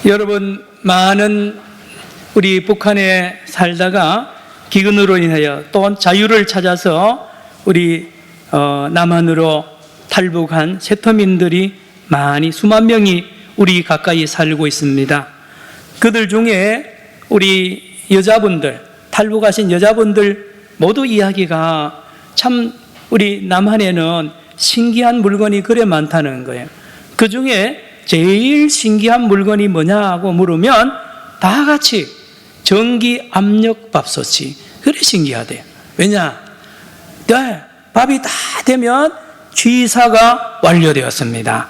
여러분, 많은 우리 북한에 살다가 기근으로 인하여 또 자유를 찾아서 우리 남한으로 탈북한 세터민들이 많이 수만 명이 우리 가까이 살고 있습니다. 그들 중에 우리 여자분들, 탈북하신 여자분들 모두 이야기가 참 우리 남한에는 신기한 물건이 그래 많다는 거예요. 그 중에 제일 신기한 물건이 뭐냐고 물으면 다 같이 전기 압력 밥솥이 그래 신기하대요. 왜냐? 네, 밥이 다 되면 취사가 완료되었습니다.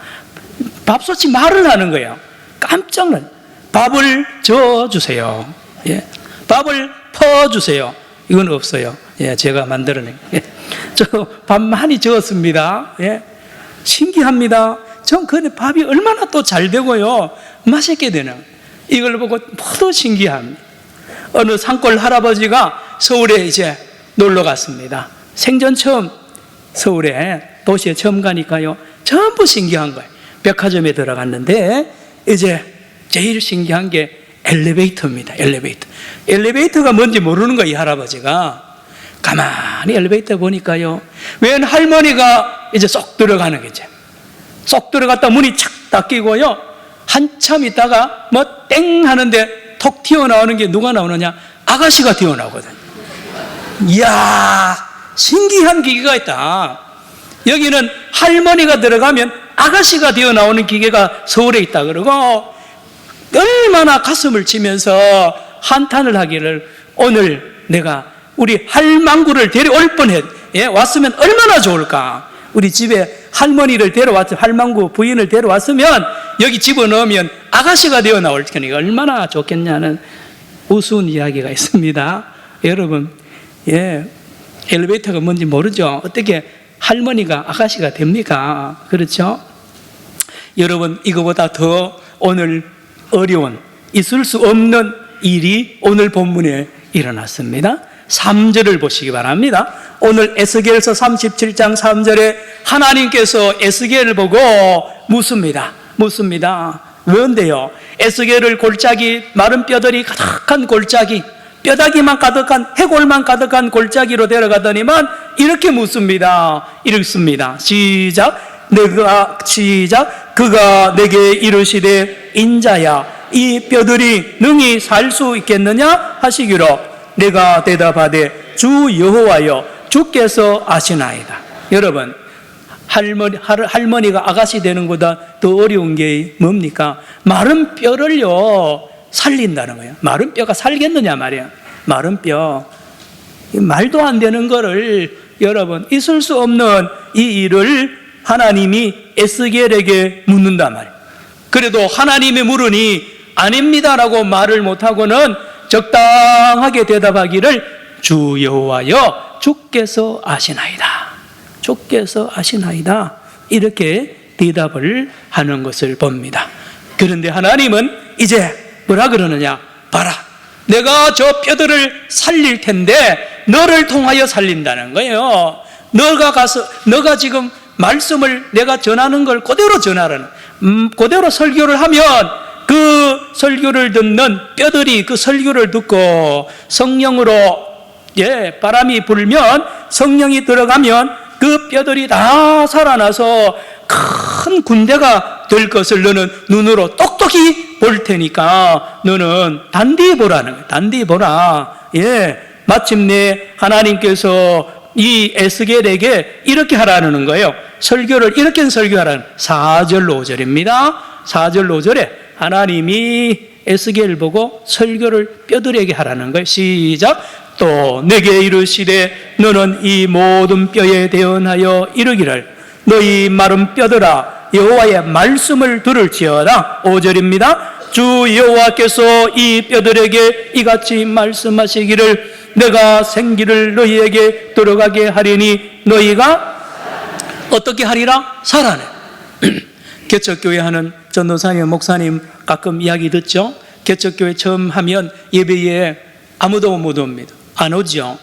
밥솥이 말을 하는 거예요. 깜짝 놀라요. 밥을 저어주세요. 예. 밥을 퍼주세요. 이건 없어요. 예, 제가 만들어낸. 예. 저 밥 많이 저었습니다. 예. 신기합니다. 전 그 밥이 얼마나 또 잘 되고요. 맛있게 되는. 이걸 보고 모두 신기합니다. 어느 산골 할아버지가 서울에 이제 놀러 갔습니다. 생전 처음 서울에 도시에 처음 가니까요. 전부 신기한 거예요. 백화점에 들어갔는데 이제 제일 신기한 게 엘리베이터입니다. 엘리베이터가 뭔지 모르는 거예요. 이 할아버지가. 가만히 엘리베이터 보니까요. 웬 할머니가 이제 쏙 들어가는 거죠. 쏙 들어갔다 문이 착 닫히고요. 한참 있다가 뭐 땡 하는데 톡 튀어나오는 게 누가 나오느냐? 아가씨가 튀어나오거든요. 이야, 신기한 기계가 있다. 여기는 할머니가 들어가면 아가씨가 튀어나오는 기계가 서울에 있다 그러고 얼마나 가슴을 치면서 한탄을 하기를 오늘 내가 우리 할망구를 데려올 뻔했. 예, 왔으면 얼마나 좋을까. 우리 집에 할머니를 데려왔으면, 할망구 부인을 데려왔으면 여기 집어넣으면 아가씨가 되어 나올 테니까 얼마나 좋겠냐는 우스운 이야기가 있습니다. 여러분, 예, 엘리베이터가 뭔지 모르죠. 어떻게 할머니가 아가씨가 됩니까? 그렇죠? 여러분, 이거보다 더 오늘 어려운, 있을 수 없는 일이 오늘 본문에 일어났습니다. 3절을 보시기 바랍니다. 오늘 에스겔서 37장 3절에 하나님께서 에스겔을 보고 묻습니다. 그런데요, 에스겔을 골짜기, 마른 뼈들이 가득한 골짜기, 뼈다귀만 가득한, 해골만 가득한 골짜기로 데려가더니만 이렇게 묻습니다. 읽습니다. 시작. 그가 내게 이르시되 인자야, 이 뼈들이 능히 살 수 있겠느냐 하시기로 내가 대답하되 주 여호와여 주께서 아시나이다. 여러분, 할머니가 아가씨 되는 것보다 더 어려운 게 뭡니까? 마른 뼈를요 살린다는 거예요. 마른 뼈가 살겠느냐 말이야. 마른 뼈, 말도 안 되는 거를 여러분, 있을 수 없는 이 일을 하나님이 에스겔에게 묻는단 말이에요. 그래도 하나님이 물으니 아닙니다라고 말을 못하고는 적당하게 대답하기를 주 여호와여 주께서 아시나이다. 주께서 아시나이다. 이렇게 대답을 하는 것을 봅니다. 그런데 하나님은 이제 뭐라 그러느냐? 봐라, 내가 저 뼈들을 살릴 텐데 너를 통하여 살린다는 거예요. 너가 지금 말씀을 내가 전하는 걸 그대로 전하라는, 그대로 설교를 하면 그 설교를 듣는 뼈들이 그 설교를 듣고 성령으로, 예, 바람이 불면 성령이 들어가면 그 뼈들이 다 살아나서 큰 군대가 될 것을 너는 눈으로 똑똑히 볼 테니까 너는 단디 보라는 거예요. 단디 보라. 예, 마침내 하나님께서 이 에스겔에게 이렇게 하라는 거예요. 설교를 이렇게 설교하라는 4절 5절입니다. 4절 5절에 하나님이 에스겔을 보고 설교를 뼈들에게 하라는 거예요. 시작. 또 내게 이르시되 너는 이 모든 뼈에 대언하여 이르기를 너희 마른 뼈들아 여호와의 말씀을 들을지어다. 5절입니다. 주 여호와께서 이 뼈들에게 이같이 말씀하시기를 내가 생기를 너희에게 들어가게 하리니 너희가 어떻게 하리라? 살아내. 개척교회 하는 전도사님, 목사님 가끔 이야기 듣죠? 개척교회 처음 하면 예배에 아무도 못 옵니다. 안 오죠.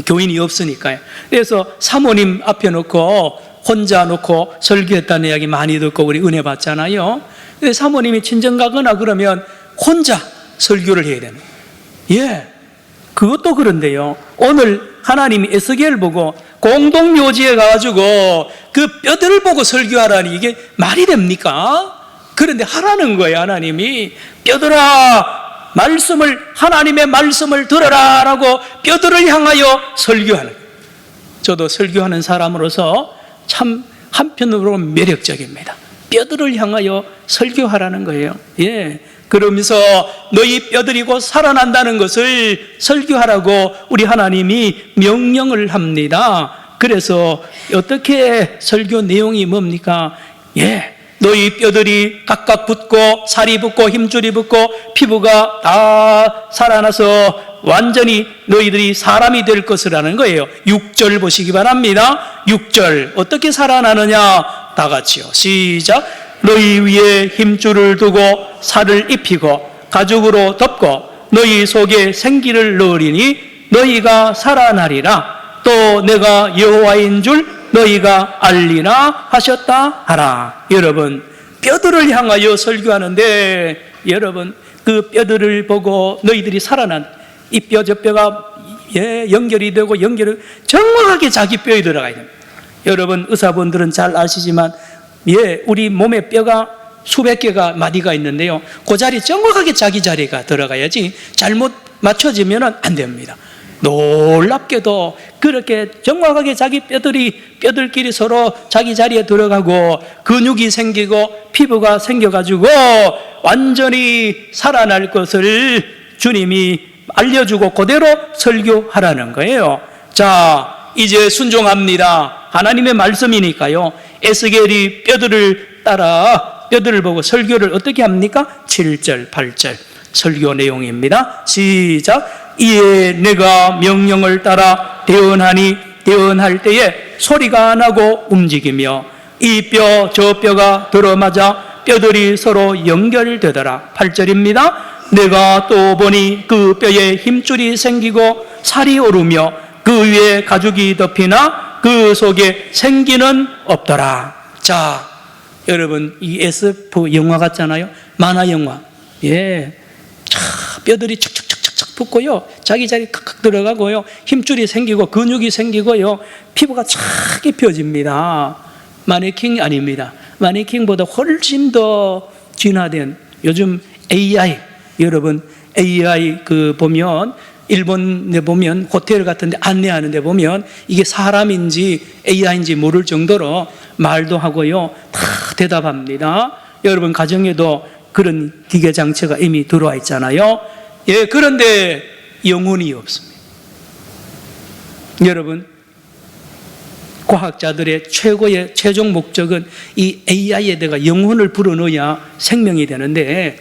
교인이 없으니까요. 그래서 사모님 앞에 놓고 혼자 놓고 설교했다는 이야기 많이 듣고 우리 은혜 받잖아요. 근데 사모님이 친정 가거나 그러면 혼자 설교를 해야 됩니다. 예, 그것도 그런데요. 오늘 하나님이 에스겔 보고 공동묘지에 가가지고 그 뼈들을 보고 설교하라니 이게 말이 됩니까? 그런데 하라는 거예요. 하나님이 뼈들아 하나님의 말씀을 들어라 라고 뼈들을 향하여 설교하는 거예요. 저도 설교하는 사람으로서 참 한편으로 매력적입니다. 뼈들을 향하여 설교하라는 거예요. 예, 그러면서 너희 뼈들이 곧 살아난다는 것을 설교하라고 우리 하나님이 명령을 합니다. 그래서 어떻게 설교 내용이 뭡니까? 예, 너희 뼈들이 각각 붙고 살이 붙고 힘줄이 붙고 피부가 다 살아나서 완전히 너희들이 사람이 될 것이라는 거예요. 6절 보시기 바랍니다. 6절 어떻게 살아나느냐? 다 같이요. 시작. 너희 위에 힘줄을 두고 살을 입히고 가죽으로 덮고 너희 속에 생기를 넣으리니 너희가 살아나리라. 또 내가 여호와인 줄 너희가 알리라 하셨다 하라. 여러분, 뼈들을 향하여 설교하는데 여러분 그 뼈들을 보고 너희들이 살아난 이 뼈 저 뼈가 연결이 되고 정확하게 자기 뼈에 들어가야 됩니다. 여러분 의사분들은 잘 아시지만 우리 몸에 뼈가 수백 개가 마디가 있는데요. 그 자리 정확하게 자기 자리가 들어가야지 잘못 맞춰지면 안 됩니다. 놀랍게도 그렇게 정확하게 자기 뼈들끼리 서로 자기 자리에 들어가고 근육이 생기고 피부가 생겨가지고 완전히 살아날 것을 주님이 알려주고 그대로 설교하라는 거예요. 자, 이제 순종합니다. 하나님의 말씀이니까요. 에스겔이 뼈들을 보고 설교를 어떻게 합니까? 7절, 8절 설교 내용입니다. 시작. 이에 내가 명령을 따라 대언하니 대언할 때에 소리가 안 나고 움직이며 이 뼈 저 뼈가 들어맞아 뼈들이 서로 연결되더라. 8절입니다. 내가 또 보니 그 뼈에 힘줄이 생기고 살이 오르며 그 위에 가죽이 덮이나 그 속에 생기는 없더라. 자, 여러분 이 SF 영화 같잖아요. 만화 영화. 예, 자, 뼈들이 척척척척 붙고요. 자기 자리 칵칵 들어가고요. 힘줄이 생기고 근육이 생기고요. 피부가 착 입혀집니다. 마네킹이 아닙니다. 마네킹보다 훨씬 더 진화된 요즘 AI, 여러분 AI 보면 일본에 보면 호텔 같은 데 안내하는 데 보면 이게 사람인지 AI인지 모를 정도로 말도 하고요. 다 대답합니다. 여러분 가정에도 그런 기계 장치가 이미 들어와 있잖아요. 예, 그런데 영혼이 없습니다. 여러분, 과학자들의 최고의 최종 목적은 이 AI에다가 영혼을 불어넣어야 생명이 되는데,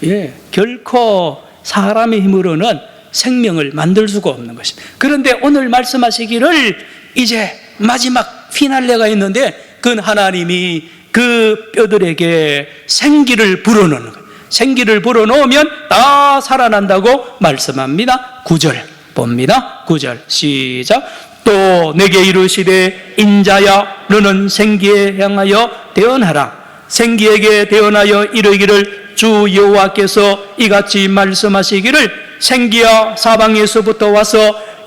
예, 결코 사람의 힘으로는 생명을 만들 수가 없는 것입니다. 그런데 오늘 말씀하시기를 이제 마지막 피날레가 있는데 그건 하나님이 그 뼈들에게 생기를 불어넣는 거예요. 생기를 불어넣으면 다 살아난다고 말씀합니다. 9절 봅니다. 9절 시작. 또 내게 이르시되 인자야 너는 생기에 향하여 대언하라. 생기에게 대언하여 이르기를 주 여호와께서 이같이 말씀하시기를 생기야 사방에서부터 와서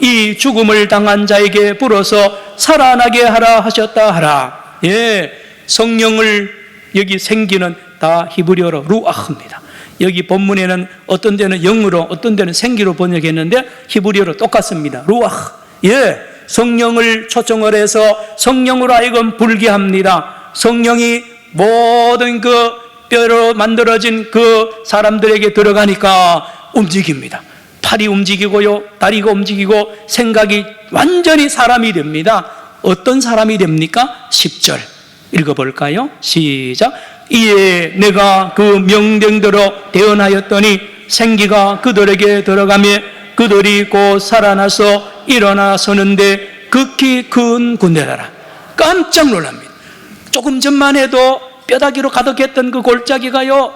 이 죽음을 당한 자에게 불어서 살아나게 하라 하셨다 하라. 예, 성령을 여기 생기는 다 히브리어로 루아흐입니다. 여기 본문에는 어떤 데는 영으로 어떤 데는 생기로 번역했는데 히브리어로 똑같습니다. 루아흐. 예, 성령을 초청을 해서 성령으로 하여금 불게 합니다. 성령이 모든 그 뼈로 만들어진 그 사람들에게 들어가니까 움직입니다. 팔이 움직이고요, 다리가 움직이고 생각이 완전히 사람이 됩니다. 어떤 사람이 됩니까? 10절 읽어볼까요? 시작. 이에 내가 그 명령대로 대언하였더니 생기가 그들에게 들어가며 그들이 곧 살아나서 일어나 서는데 극히 큰 군대더라. 깜짝 놀랍니다. 조금 전만 해도 뼈다귀로 가득했던 그 골짜기가요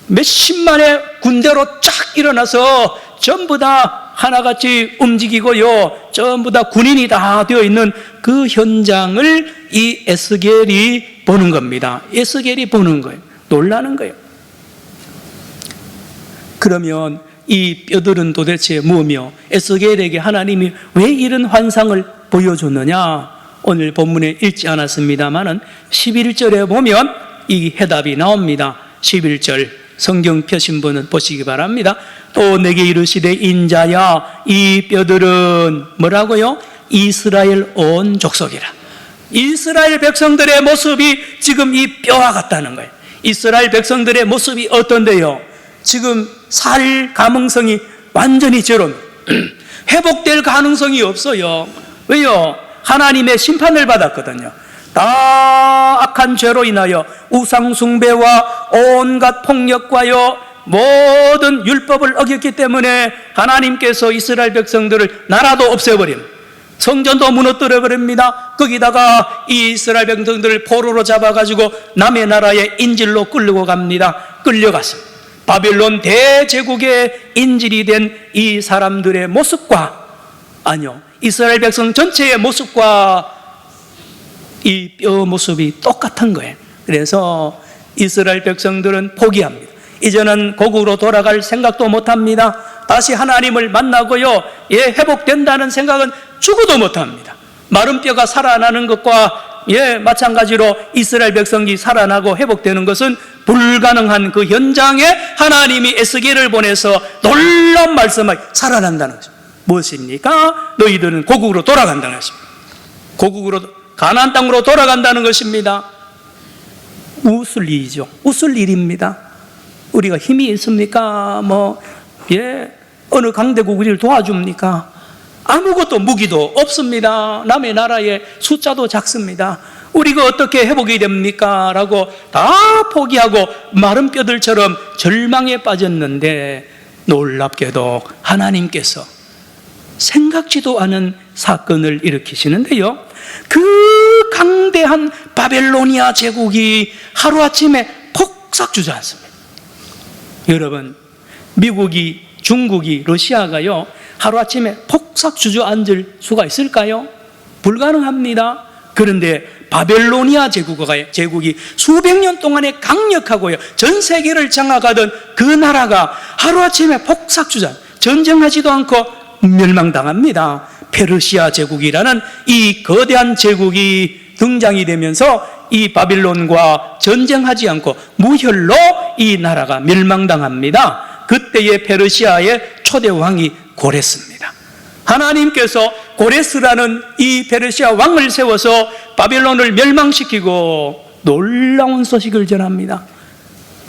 몇십만의 군대로 쫙 일어나서 전부 다 하나같이 움직이고요 전부 다 군인이 다 되어 있는 그 현장을 이 에스겔이 보는 겁니다. 에스겔이 보는 거예요. 놀라는 거예요. 그러면 이 뼈들은 도대체 뭐며 에스겔에게 하나님이 왜 이런 환상을 보여줬느냐? 오늘 본문에 읽지 않았습니다만은 11절에 보면 이 해답이 나옵니다. 11절 성경 펴신 분은 보시기 바랍니다. 또 내게 이르시되 인자야 이 뼈들은 뭐라고요? 이스라엘 온 족속이라. 이스라엘 백성들의 모습이 지금 이 뼈와 같다는 거예요. 이스라엘 백성들의 모습이 어떤데요? 지금 살 가능성이 완전히 제로. 회복될 가능성이 없어요. 왜요? 하나님의 심판을 받았거든요. 다 악한 죄로 인하여 우상 숭배와 온갖 폭력과요 모든 율법을 어겼기 때문에 하나님께서 이스라엘 백성들을 나라도 없애버립니다. 성전도 무너뜨려 버립니다. 거기다가 이 이스라엘 백성들을 포로로 잡아가지고 남의 나라에 인질로 끌고 갑니다. 끌려갔습니다. 바빌론 대제국의 인질이 된 이 사람들의 모습과 아니요 이스라엘 백성 전체의 모습과 이 뼈 모습이 똑같은 거예요. 그래서 이스라엘 백성들은 포기합니다. 이제는 고국으로 돌아갈 생각도 못합니다. 다시 하나님을 만나고요 회복된다는 생각은 죽어도 못합니다. 마른 뼈가 살아나는 것과 마찬가지로 이스라엘 백성이 살아나고 회복되는 것은 불가능한 그 현장에 하나님이 에스겔을 보내서 놀라운 말씀을 살아난다는 것입니다. 무엇입니까? 너희들은 고국으로 돌아간다는 것입니다. 고국으로 가나안 땅으로 돌아간다는 것입니다. 웃을 일이죠. 웃을 일입니다. 우리가 힘이 있습니까? 어느 강대국 우리를 도와줍니까? 아무것도 무기도 없습니다. 남의 나라의 숫자도 작습니다. 우리가 어떻게 회복이 됩니까? 라고 다 포기하고 마른 뼈들처럼 절망에 빠졌는데 놀랍게도 하나님께서 생각지도 않은 사건을 일으키시는데요 그 강대한 바벨로니아 제국이 하루아침에 폭삭 주저앉습니다. 여러분 미국이 중국이 러시아가요 하루아침에 폭삭 주저앉을 수가 있을까요? 불가능합니다. 그런데 바벨로니아 제국이 수백 년 동안에 강력하고요 전 세계를 장악하던 그 나라가 하루아침에 폭삭 전쟁하지도 않고 멸망당합니다. 페르시아 제국이라는 이 거대한 제국이 등장이 되면서 이 바빌론과 전쟁하지 않고 무혈로 이 나라가 멸망당합니다. 그때의 페르시아의 초대 왕이 고레스입니다. 하나님께서 고레스라는 이 페르시아 왕을 세워서 바빌론을 멸망시키고 놀라운 소식을 전합니다.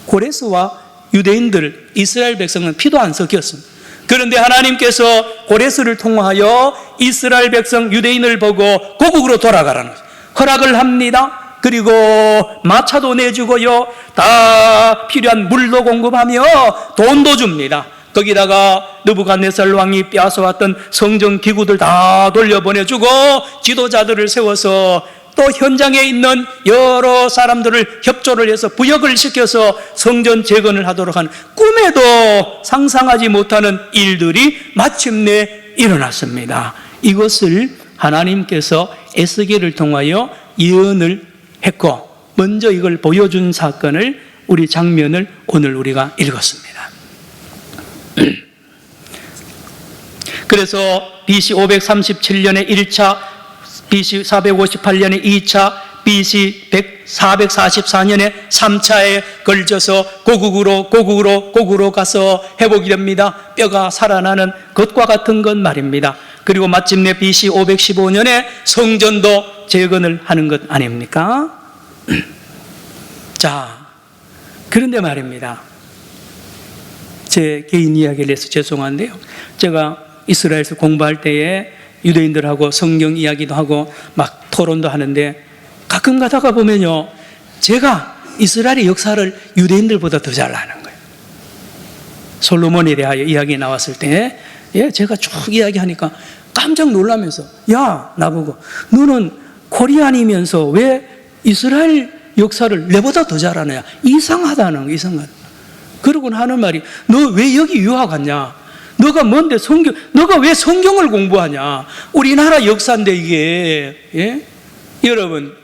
고레스와 유대인들, 이스라엘 백성은 피도 안 섞였습니다. 그런데 하나님께서 고레스를 통하여 이스라엘 백성 유대인을 보고 고국으로 돌아가라는 허락을 합니다. 그리고 마차도 내주고요 다 필요한 물도 공급하며 돈도 줍니다. 거기다가 느부갓네살 왕이 빼앗아왔던 성전 기구들 다 돌려보내주고 지도자들을 세워서 또 현장에 있는 여러 사람들을 협조를 해서 부역을 시켜서 성전 재건을 하도록 하는 꿈에도 상상하지 못하는 일들이 마침내 일어났습니다. 이것을 하나님께서 에스겔을 통하여 예언을 했고 먼저 이걸 보여준 사건을 우리 장면을 오늘 우리가 읽었습니다. 그래서 BC 537년에 1차, BC 458년에 2차, BC 444년에 3차에 걸쳐서 고국으로 가서 회복이 됩니다. 뼈가 살아나는 것과 같은 것 말입니다. 그리고 마침내 BC 515년에 성전도 재건을 하는 것 아닙니까? 자, 그런데 말입니다. 제 개인 이야기를 해서 죄송한데요. 제가 이스라엘에서 공부할 때에 유대인들하고 성경 이야기도 하고 막 토론도 하는데 가끔 가다가 보면요. 제가 이스라엘의 역사를 유대인들보다 더 잘 아는 거예요. 솔로몬에 대하여 이야기 나왔을 때 제가 쭉 이야기하니까 깜짝 놀라면서 야, 나보고 너는 코리안이면서 왜 이스라엘 역사를 내보다 더 잘 아느냐. 이상하다는 거, 이상하다. 그러곤 하는 말이 너 왜 여기 유학 왔냐? 너가 뭔데 너가 왜 성경을 공부하냐? 우리나라 역사인데 이게 여러분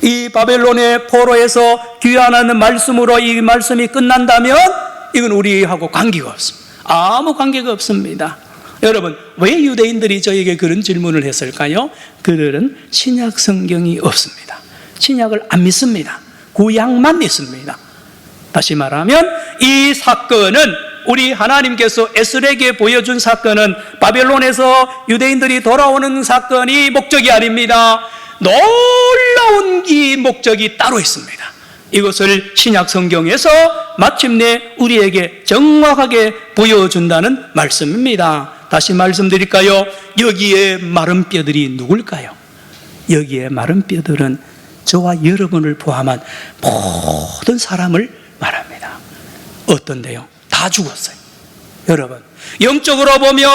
이 바벨론의 포로에서 귀환하는 말씀으로 이 말씀이 끝난다면 이건 우리하고 관계가 없습니다. 아무 관계가 없습니다. 여러분, 왜 유대인들이 저에게 그런 질문을 했을까요? 그들은 신약 성경이 없습니다. 신약을 안 믿습니다. 구약만 믿습니다. 다시 말하면 이 사건은, 우리 하나님께서 에스겔에게 보여준 사건은 바벨론에서 유대인들이 돌아오는 사건이 목적이 아닙니다. 놀라운 이 목적이 따로 있습니다. 이것을 신약 성경에서 마침내 우리에게 정확하게 보여준다는 말씀입니다. 다시 말씀드릴까요? 여기에 마른 뼈들이 누굴까요? 여기에 마른 뼈들은 저와 여러분을 포함한 모든 사람을 말합니다. 어떤데요? 다 죽었어요. 여러분, 영적으로 보면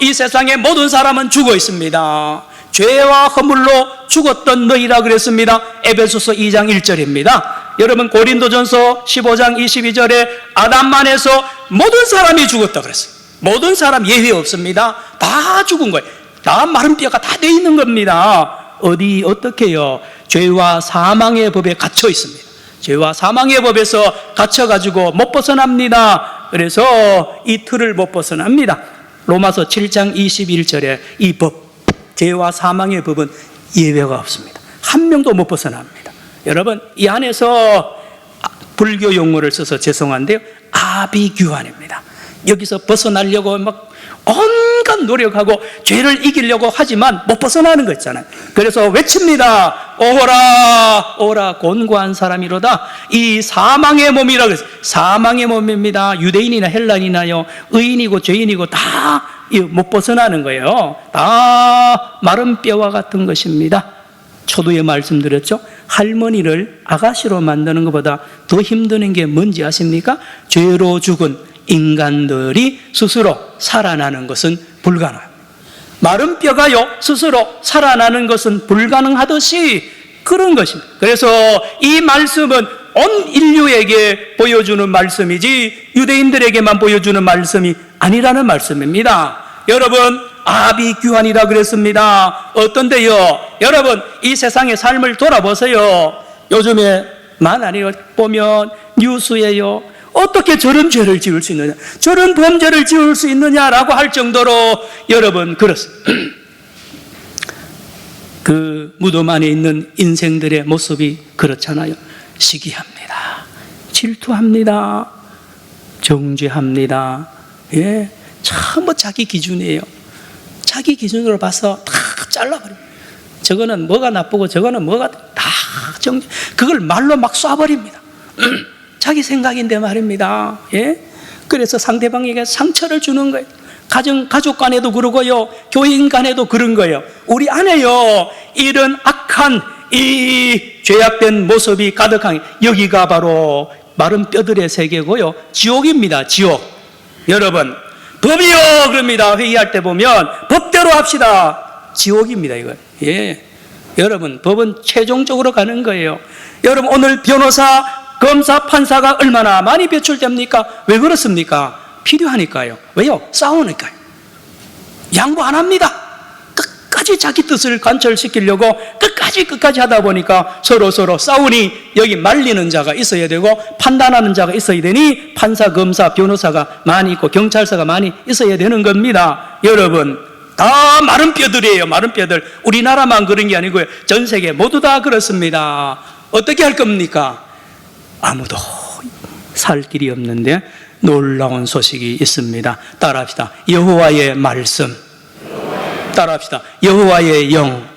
이 세상의 모든 사람은 죽어 있습니다. 죄와 허물로 죽었던 너희라 그랬습니다. 에베소서 2장 1절입니다. 여러분, 고린도전서 15장 22절에 아담만 해서 모든 사람이 죽었다 그랬어요. 모든 사람 예외 없습니다. 다 죽은 거예요. 다 마른 뼈가 다 돼 있는 겁니다. 어떻게요? 죄와 사망의 법에 갇혀 있습니다. 죄와 사망의 법에서 갇혀가지고 못 벗어납니다. 그래서 이 틀을 못 벗어납니다. 로마서 7장 21절에 이 법, 죄와 사망의 법은 예외가 없습니다. 한 명도 못 벗어납니다. 여러분, 이 안에서 불교 용어를 써서 죄송한데요, 아비규환입니다. 여기서 벗어나려고 막 온갖 노력하고 죄를 이기려고 하지만 못 벗어나는 거 있잖아요. 그래서 외칩니다. 오라 오라 곤고한 사람이로다. 이 사망의 몸이라고 해서, 사망의 몸입니다. 유대인이나 헬라인이나요, 의인이고 죄인이고 다 못 벗어나는 거예요. 다 마른 뼈와 같은 것입니다. 초두에 말씀드렸죠. 할머니를 아가씨로 만드는 것보다 더 힘드는 게 뭔지 아십니까? 죄로 죽은 인간들이 스스로 살아나는 것은 불가능합니다. 마른 뼈가요, 스스로 살아나는 것은 불가능하듯이 그런 것입니다. 그래서 이 말씀은 온 인류에게 보여주는 말씀이지 유대인들에게만 보여주는 말씀이 아니라는 말씀입니다. 여러분, 아비규환이라 그랬습니다. 어떤데요? 여러분, 이 세상의 삶을 돌아보세요. 요즘에 많이 보면 뉴스에요, 어떻게 저런 죄를 지을 수 있느냐, 저런 범죄를 지을 수 있느냐라고 할 정도로 여러분 그렇습니다. 그 무덤 안에 있는 인생들의 모습이 그렇잖아요. 시기합니다. 질투합니다. 정죄합니다. 예, 전부 자기 기준이에요. 자기 기준으로 봐서 다 잘라버립니다. 저거는 뭐가 나쁘고 저거는 뭐가 다 그걸 말로 막 쏴버립니다. 자기 생각인데 말입니다. 예? 그래서 상대방에게 상처를 주는 거예요. 가족 간에도 그러고요, 교인 간에도 그런 거예요. 우리 안에요, 이런 악한 이 죄악된 모습이 가득한, 여기가 바로 마른 뼈들의 세계고요, 지옥입니다. 지옥. 여러분, 법이요 그럽니다. 회의할 때 보면 법대로 합시다. 지옥입니다, 이거. 예. 여러분, 법은 최종적으로 가는 거예요. 여러분, 오늘 변호사, 검사, 판사가 얼마나 많이 배출됩니까? 왜 그렇습니까? 필요하니까요. 왜요? 싸우니까요. 양보 안 합니다. 끝까지 자기 뜻을 관철시키려고 끝까지 하다 보니까 서로 싸우니, 여기 말리는 자가 있어야 되고 판단하는 자가 있어야 되니 판사, 검사, 변호사가 많이 있고 경찰서가 많이 있어야 되는 겁니다. 여러분, 다 마른 뼈들이에요. 마른 뼈들. 우리나라만 그런 게 아니고요, 전 세계 모두 다 그렇습니다. 어떻게 할 겁니까? 아무도 살 길이 없는데 놀라운 소식이 있습니다. 따라합시다. 여호와의 말씀. 따라합시다. 여호와의 영.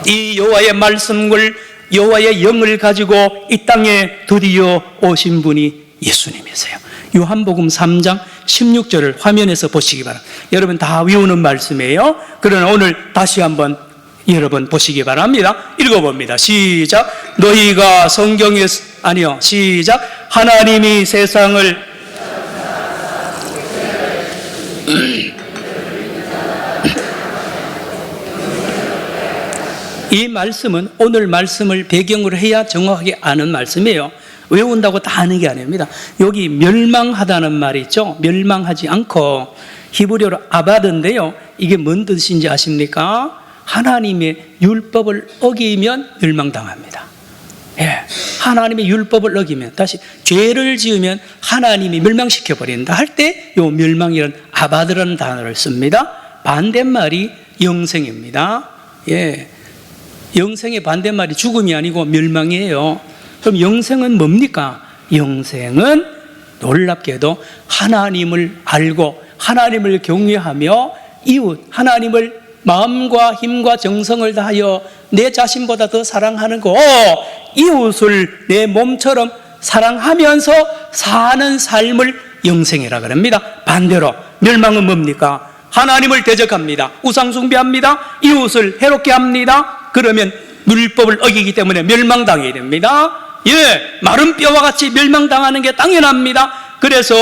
이 여호와의 말씀을, 여호와의 영을 가지고 이 땅에 드디어 오신 분이 예수님이세요. 요한복음 3장 16절을 화면에서 보시기 바랍니다. 여러분 다 외우는 말씀이에요. 그러나 오늘 다시 한번 여러분 보시기 바랍니다. 읽어봅니다. 시작. 너희가 성경에, 아니요, 시작. 하나님이 세상을 이 말씀은 오늘 말씀을 배경으로 해야 정확하게 아는 말씀이에요. 외운다고 다 아는 게 아닙니다. 여기 멸망하다는 말이 있죠. 멸망하지 않고, 히브리어로 아바드인데요, 이게 뭔 뜻인지 아십니까? 하나님의 율법을 어기면 멸망당합니다. 예, 하나님의 율법을 어기면, 다시 죄를 지으면 하나님이 멸망시켜 버린다 할 때 요 멸망이라는 아바드라는 단어를 씁니다. 반대말이 영생입니다. 예, 영생의 반대말이 죽음이 아니고 멸망이에요. 그럼 영생은 뭡니까? 영생은 놀랍게도 하나님을 알고 하나님을 경외하며 이웃, 하나님을 마음과 힘과 정성을 다하여 내 자신보다 더 사랑하는 거, 이웃을 내 몸처럼 사랑하면서 사는 삶을 영생이라 그럽니다. 반대로 멸망은 뭡니까? 하나님을 대적합니다. 우상 숭배합니다. 이웃을 해롭게 합니다. 그러면 율법을 어기기 때문에 멸망당해야 됩니다. 예, 마른 뼈와 같이 멸망당하는 게 당연합니다. 그래서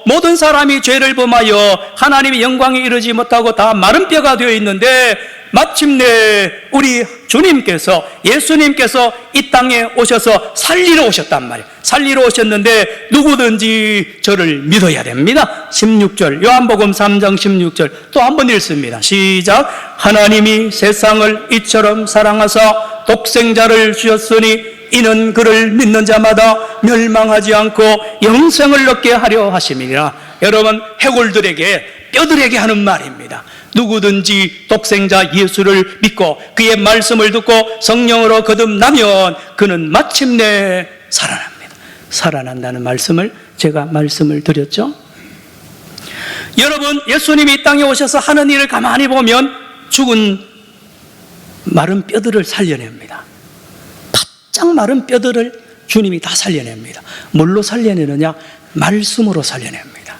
모든 사람이 죄를 범하여 하나님의 영광에 이르지 못하고 다 마른 뼈가 되어 있는데, 마침내 우리 주님께서, 예수님께서 이 땅에 오셔서 살리러 오셨단 말이에요. 살리러 오셨는데 누구든지 저를 믿어야 됩니다. 16절, 요한복음 3장 16절 또 한 번 읽습니다. 시작. 하나님이 세상을 이처럼 사랑하사 독생자를 주셨으니 이는 그를 믿는 자마다 멸망하지 않고 영생을 얻게 하려 하심이니라. 여러분, 해골들에게, 뼈들에게 하는 말입니다. 누구든지 독생자 예수를 믿고 그의 말씀을 듣고 성령으로 거듭나면 그는 마침내 살아납니다. 살아난다는 말씀을 제가 말씀을 드렸죠. 여러분, 예수님이 이 땅에 오셔서 하는 일을 가만히 보면 죽은 마른 뼈들을 살려냅니다. 바짝 마른 뼈들을 주님이 다 살려냅니다. 뭘로 살려내느냐? 말씀으로 살려냅니다.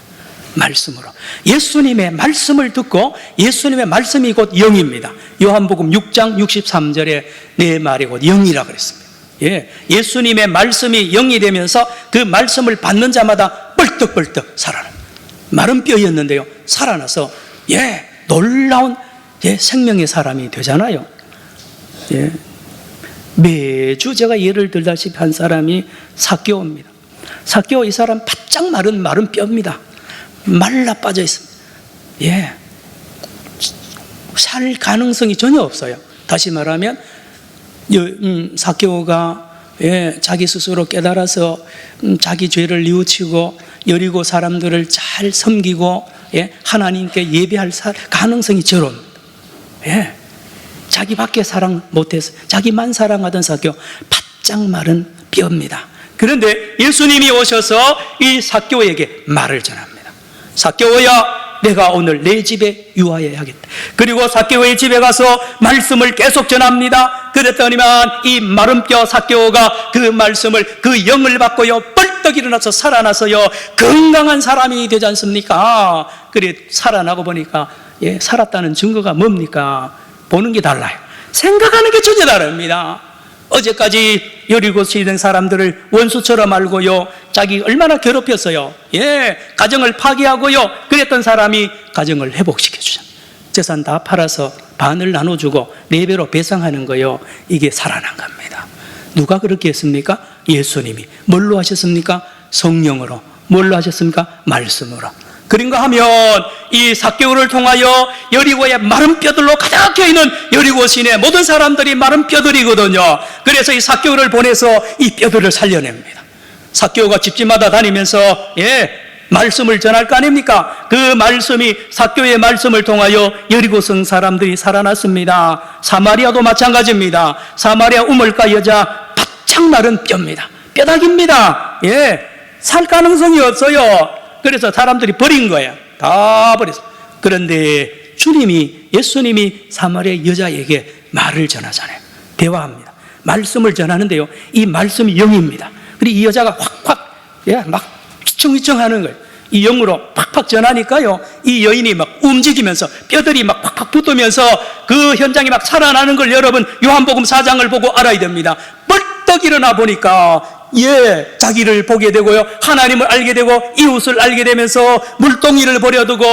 말씀으로. 예수님의 말씀을 듣고, 예수님의 말씀이 곧 영입니다. 요한복음 6장 63절에 내 말이 곧 영이라 그랬습니다. 예, 예수님의 말씀이 영이 되면서 그 말씀을 받는 자마다 뻘떡뻘떡 살아납니다. 마른 뼈였는데요, 살아나서 예, 놀라운 생명의 사람이 되잖아요. 예, 매주 제가 예를 들다시피 한 사람이 삭개오입니다. 삭개오, 이 사람 바짝 마른 뼈입니다. 말라 빠져 있습니다. 예, 살 가능성이 전혀 없어요. 다시 말하면 삭개오가 자기 스스로 깨달아서 자기 죄를 뉘우치고 여리고 사람들을 잘 섬기고 하나님께 예배할 가능성이 저런. 자기밖에 사랑 못해서 자기만 사랑하던 삭개오, 바짝 마른 뼈입니다. 그런데 예수님이 오셔서 이 삭개오에게 말을 전합니다. 삭개오야, 내가 오늘 내 집에 유하여야 하겠다. 그리고 삭개오의 집에 가서 말씀을 계속 전합니다. 그랬더니만 이 마른 뼈 삭개오가 그 말씀을, 그 영을 받고요, 벌떡 일어나서 살아나서요, 건강한 사람이 되지 않습니까? 그래, 살아나고 보니까 살았다는 증거가 뭡니까? 보는 게 달라요. 생각하는 게 전혀 다릅니다. 어제까지 여리고 시된 사람들을 원수처럼 알고요, 자기 얼마나 괴롭혔어요. 가정을 파괴하고요, 그랬던 사람이 가정을 회복시켜 주잖아요. 재산 다 팔아서 반을 나눠주고 4배로 배상하는 거요. 이게 살아난 겁니다. 누가 그렇게 했습니까? 예수님이. 뭘로 하셨습니까? 성령으로. 뭘로 하셨습니까? 말씀으로. 그런가 하면 이 삭개오를 통하여 여리고의 마른 뼈들로 가득해 있는 여리고 시내 모든 사람들이 마른 뼈들이거든요. 그래서 이 삭개오를 보내서 이 뼈들을 살려냅니다. 삭개오가 집집마다 다니면서 말씀을 전할 거 아닙니까? 그 말씀이, 삭개오의 말씀을 통하여 여리고성 사람들이 살아났습니다. 사마리아도 마찬가지입니다. 사마리아 우물가 여자 바짝 마른 뼈입니다. 뼈다귀입니다. 살 가능성이 없어요. 그래서 사람들이 버린 거예요. 다 버렸어요. 그런데 예수님이 사마리아 여자에게 말을 전하잖아요. 대화합니다. 말씀을 전하는데요, 이 말씀이 영입니다. 그리고 이 여자가 확확 막 휘청휘청 하는 거예요. 이 영으로 팍팍 전하니까요, 이 여인이 막 움직이면서 뼈들이 막 팍팍 붙으면서 그 현장이 막 살아나는 걸 여러분 요한복음 4장을 보고 알아야 됩니다. 벌떡 일어나 보니까 자기를 보게 되고요, 하나님을 알게 되고 이웃을 알게 되면서 물동이를 버려두고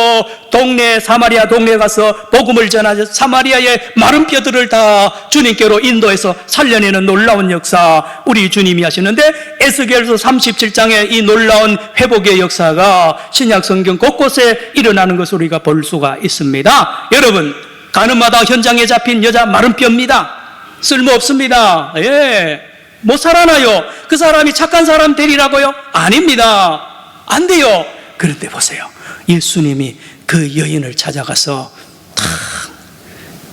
사마리아 동네에 가서 복음을 전하죠. 사마리아의 마른 뼈들을 다 주님께로 인도해서 살려내는 놀라운 역사, 우리 주님이 하시는데, 에스겔서 37장의 이 놀라운 회복의 역사가 신약 성경 곳곳에 일어나는 것을 우리가 볼 수가 있습니다. 여러분, 가는마다 현장에 잡힌 여자 마른 뼈입니다. 쓸모없습니다. 못 살아나요. 그 사람이 착한 사람 되리라고요? 아닙니다. 안 돼요. 그런데 보세요. 예수님이 그 여인을 찾아가서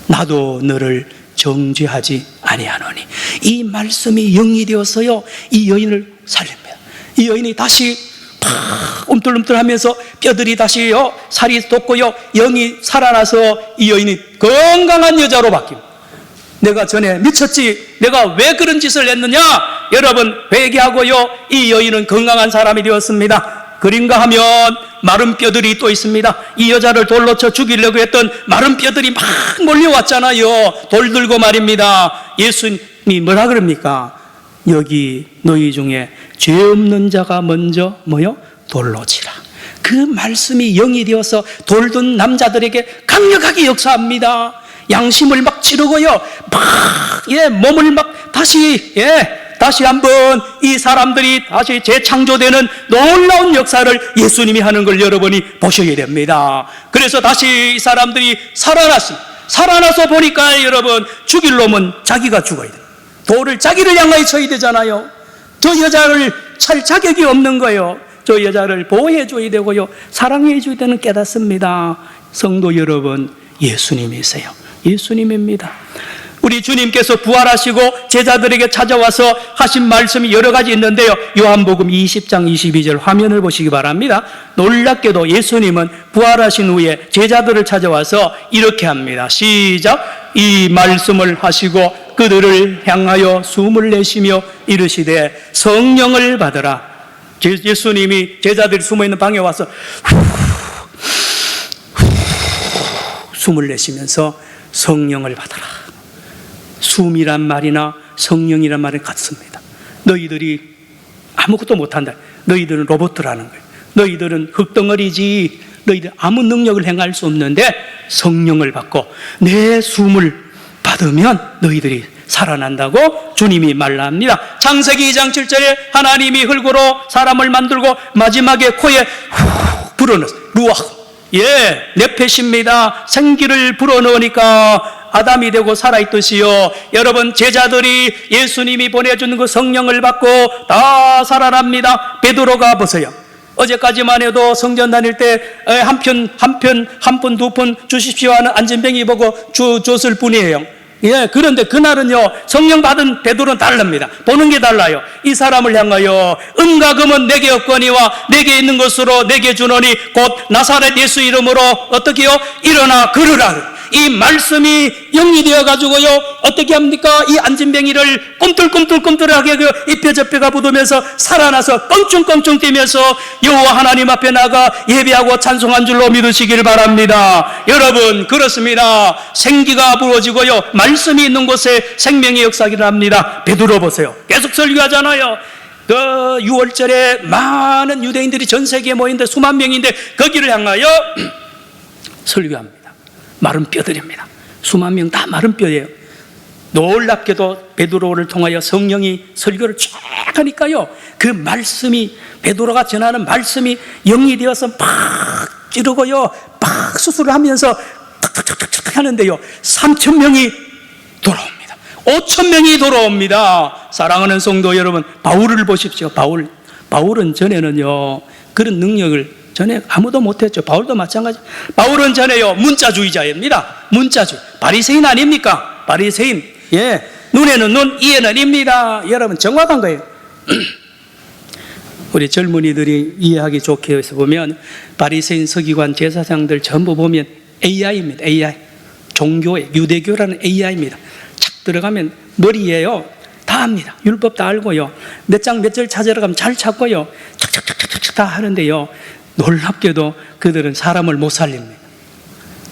나도 너를 정죄하지 아니하노니, 이 말씀이 영이 되어서요 이 여인을 살립니다. 이 여인이 다시 움틀움틀하면서 뼈들이 다시요 살이 돋고요 영이 살아나서 이 여인이 건강한 여자로 바뀝니다. 내가 전에 미쳤지, 내가 왜 그런 짓을 했느냐? 여러분 회개하고요 이 여인은 건강한 사람이 되었습니다. 그런가 하면 마른 뼈들이 또 있습니다. 이 여자를 돌로 쳐 죽이려고 했던 마른 뼈들이 막 몰려왔잖아요. 돌 들고 말입니다. 예수님이 뭐라 그럽니까? 여기 너희 중에 죄 없는 자가 먼저 뭐요? 돌로 치라. 그 말씀이 영이 되어서 돌든 남자들에게 강력하게 역사합니다. 양심을 막 치르고요 몸을 막 다시 한번 이 사람들이 다시 재창조되는 놀라운 역사를 예수님이 하는 걸 여러분이 보셔야 됩니다. 그래서 다시 이 사람들이 살아났습니다. 살아나서 보니까 여러분 죽일 놈은 자기가 죽어야 돼요. 돌을 자기를 향하여 쳐야 되잖아요. 저 여자를 찰 자격이 없는 거예요. 저 여자를 보호해 줘야 되고요 사랑해 줘야 되는 깨닫습니다. 성도 여러분, 예수님이세요. 예수님입니다. 우리 주님께서 부활하시고 제자들에게 찾아와서 하신 말씀이 여러 가지 있는데요. 요한복음 20장 22절 화면을 보시기 바랍니다. 놀랍게도 예수님은 부활하신 후에 제자들을 찾아와서 이렇게 합니다. 시작. 이 말씀을 하시고 그들을 향하여 숨을 내쉬며 이르시되 성령을 받으라. 예수님이 제자들이 숨어있는 방에 와서 숨을 내쉬면서 성령을 받아라. 숨이란 말이나 성령이란 말은 같습니다. 너희들이 아무것도 못한다. 너희들은 로봇이라는 거예요. 너희들은 흙덩어리지. 너희들 아무 능력을 행할 수 없는데 성령을 받고 내 숨을 받으면 너희들이 살아난다고 주님이 말합니다. 창세기 2장 7절에 하나님이 흙으로 사람을 만들고 마지막에 코에 불어넣었어요. 루아흐. 네펫입니다. 생기를 불어넣으니까 아담이 되고 살아있듯이요. 여러분 제자들이 예수님이 보내주는 그 성령을 받고 다 살아납니다. 베드로가 보세요. 어제까지만 해도 성전 다닐 때 한 푼, 두 푼 주십시오 하는 안진뱅이 보고 줬을 뿐이에요. 그런데 그날은요 성령 받은 베드로는 다릅니다. 보는 게 달라요. 이 사람을 향하여 은과 금은 내게 없거니와 내게 있는 것으로 내게 주노니 곧 나사렛 예수 이름으로 어떻게요? 일어나 걸으라. 이 말씀이 영이 되어가지고요 어떻게 합니까? 이 안진뱅이를 꿈틀꿈틀하게 그 이뼈저뼈가 붙으면서 살아나서 껑충껑충 뛰면서 여호와 하나님 앞에 나가 예배하고 찬송한 줄로 믿으시길 바랍니다. 여러분 그렇습니다. 생기가 부어지고요 말씀이 있는 곳에 생명의 역사기를 합니다. 베드로 보세요. 계속 설교하잖아요. 그 6월절에 많은 유대인들이 전 세계에 모이는데 수만 명인데 거기를 향하여 설교합니다. 마른 뼈들입니다. 수만 명 다 마른 뼈예요. 놀랍게도 베드로를 통하여 성령이 설교를 쫙 하니까요 그 말씀이 베드로가 전하는 말씀이 영이 되어서 막 찌르고요 막 수술을 하면서 탁탁탁탁 하는데요 3,000명이 돌아옵니다. 5,000명이 돌아옵니다. 사랑하는 성도 여러분, 바울을 보십시오. 바울은 전에는요 그런 능력을 전에 아무도 못했죠. 바울도 마찬가지. 바울은 전에요 문자주의자입니다. 문자주의. 바리새인 아닙니까? 바리새인. 눈에는 눈, 이에는 입니다. 여러분 정확한 거예요. 우리 젊은이들이 이해하기 좋게 해서 보면 바리새인, 서기관, 제사장들 전부 보면 AI입니다. AI. 종교의 유대교라는 AI입니다. 착 들어가면 머리에요 다 합니다. 율법 다 알고요. 몇 장 몇 절 찾으러 가면 잘 찾고요. 착착착착착 다 하는데요. 놀랍게도 그들은 사람을 못 살립니다.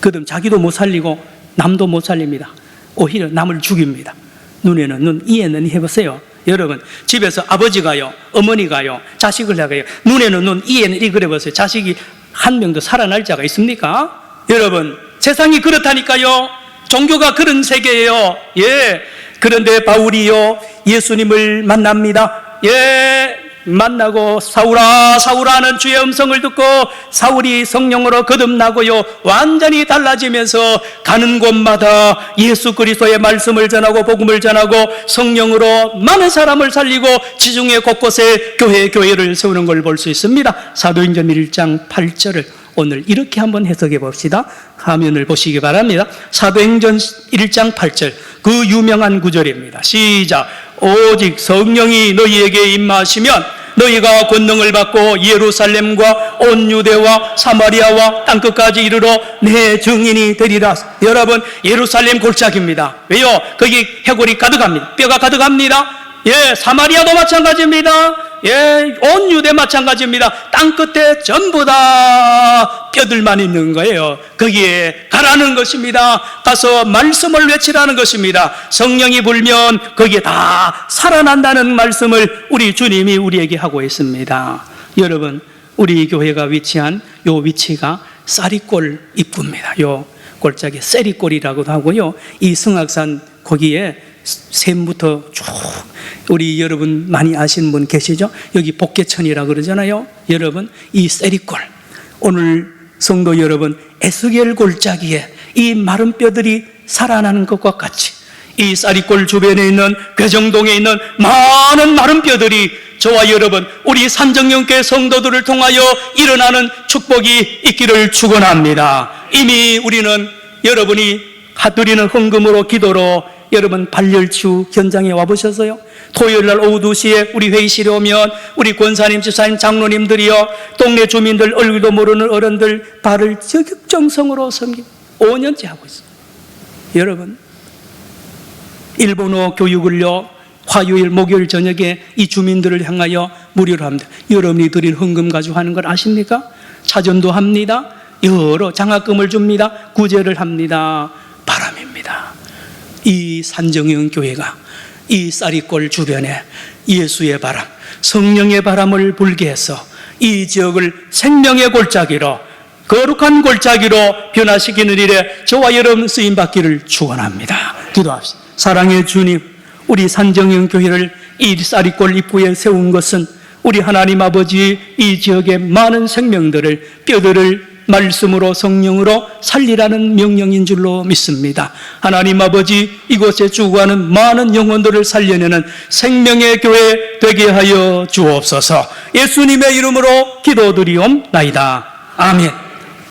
그들은 자기도 못 살리고 남도 못 살립니다. 오히려 남을 죽입니다. 눈에는 눈, 이에는 이 해보세요. 여러분 집에서 아버지가요 어머니가요 자식을 향하여 눈에는 눈, 이에는 이 그래보세요. 자식이 한 명도 살아날 자가 있습니까? 여러분 세상이 그렇다니까요. 종교가 그런 세계예요. 그런데 바울이요 예수님을 만납니다. 만나고 사울아 사울아 하는 주의 음성을 듣고 사울이 성령으로 거듭나고요, 완전히 달라지면서 가는 곳마다 예수 그리스도의 말씀을 전하고 복음을 전하고 성령으로 많은 사람을 살리고 지중해 곳곳에 교회를 세우는 걸 볼 수 있습니다. 사도행전 1장 8절을 오늘 이렇게 한번 해석해 봅시다. 화면을 보시기 바랍니다. 사도행전 1장 8절, 그 유명한 구절입니다. 시작. 오직 성령이 너희에게 임하시면 너희가 권능을 받고 예루살렘과 온 유대와 사마리아와 땅끝까지 이르러 내 증인이 되리라. 여러분, 예루살렘 골짜기입니다. 왜요? 거기 해골이 가득합니다. 뼈가 가득합니다. 예, 사마리아도 마찬가지입니다. 예, 온 유대 마찬가지입니다. 땅끝에 전부 다 뼈들만 있는 거예요. 거기에 가라는 것입니다. 가서 말씀을 외치라는 것입니다. 성령이 불면 거기에 다 살아난다는 말씀을 우리 주님이 우리에게 하고 있습니다. 여러분, 우리 교회가 위치한 요 위치가 쌀이골 입구입니다. 요 골짜기 쌀이골이라고도 하고요, 이 성악산 거기에 샘부터 쭉, 우리 여러분 많이 아시는 분 계시죠? 여기 복개천이라고 그러잖아요. 여러분, 이 쌀이골, 오늘 성도 여러분, 에스겔 골짜기에 이 마른 뼈들이 살아나는 것과 같이 이 쌀이골 주변에 있는 괴정동에 있는 많은 마른 뼈들이 저와 여러분, 우리 산정령교회 성도들을 통하여 일어나는 축복이 있기를 축원합니다. 이미 우리는 여러분이 드리는 헌금으로, 기도로 여러분 발열치유 현장에 와보셨어요? 토요일날 오후 2시에 우리 회의실에 오면 우리 권사님, 집사님, 장로님들이요, 동네 주민들, 얼굴도 모르는 어른들 발을 적극정성으로 섬기고 5년째 하고 있어요. 여러분, 일본어 교육을요, 화요일, 목요일 저녁에 이 주민들을 향하여 무료로 합니다. 여러분이 드린 헌금 가지고 하는 걸 아십니까? 차전도 합니다. 여러 장학금을 줍니다. 구제를 합니다. 바람입니다. 이 산정형 교회가 이 쌀이골 주변에 예수의 바람, 성령의 바람을 불게 해서 이 지역을 생명의 골짜기로, 거룩한 골짜기로 변화시키는 일에 저와 여러분 쓰임받기를 축원합니다. 기도합시다. 사랑의 주님, 우리 산정형 교회를 이 쌀이골 입구에 세운 것은 우리 하나님 아버지 이 지역의 많은 생명들을, 뼈들을 말씀으로 성령으로 살리라는 명령인 줄로 믿습니다. 하나님 아버지, 이곳에 주구하는 많은 영혼들을 살려내는 생명의 교회 되게 하여 주옵소서. 예수님의 이름으로 기도드리옵나이다. 아멘.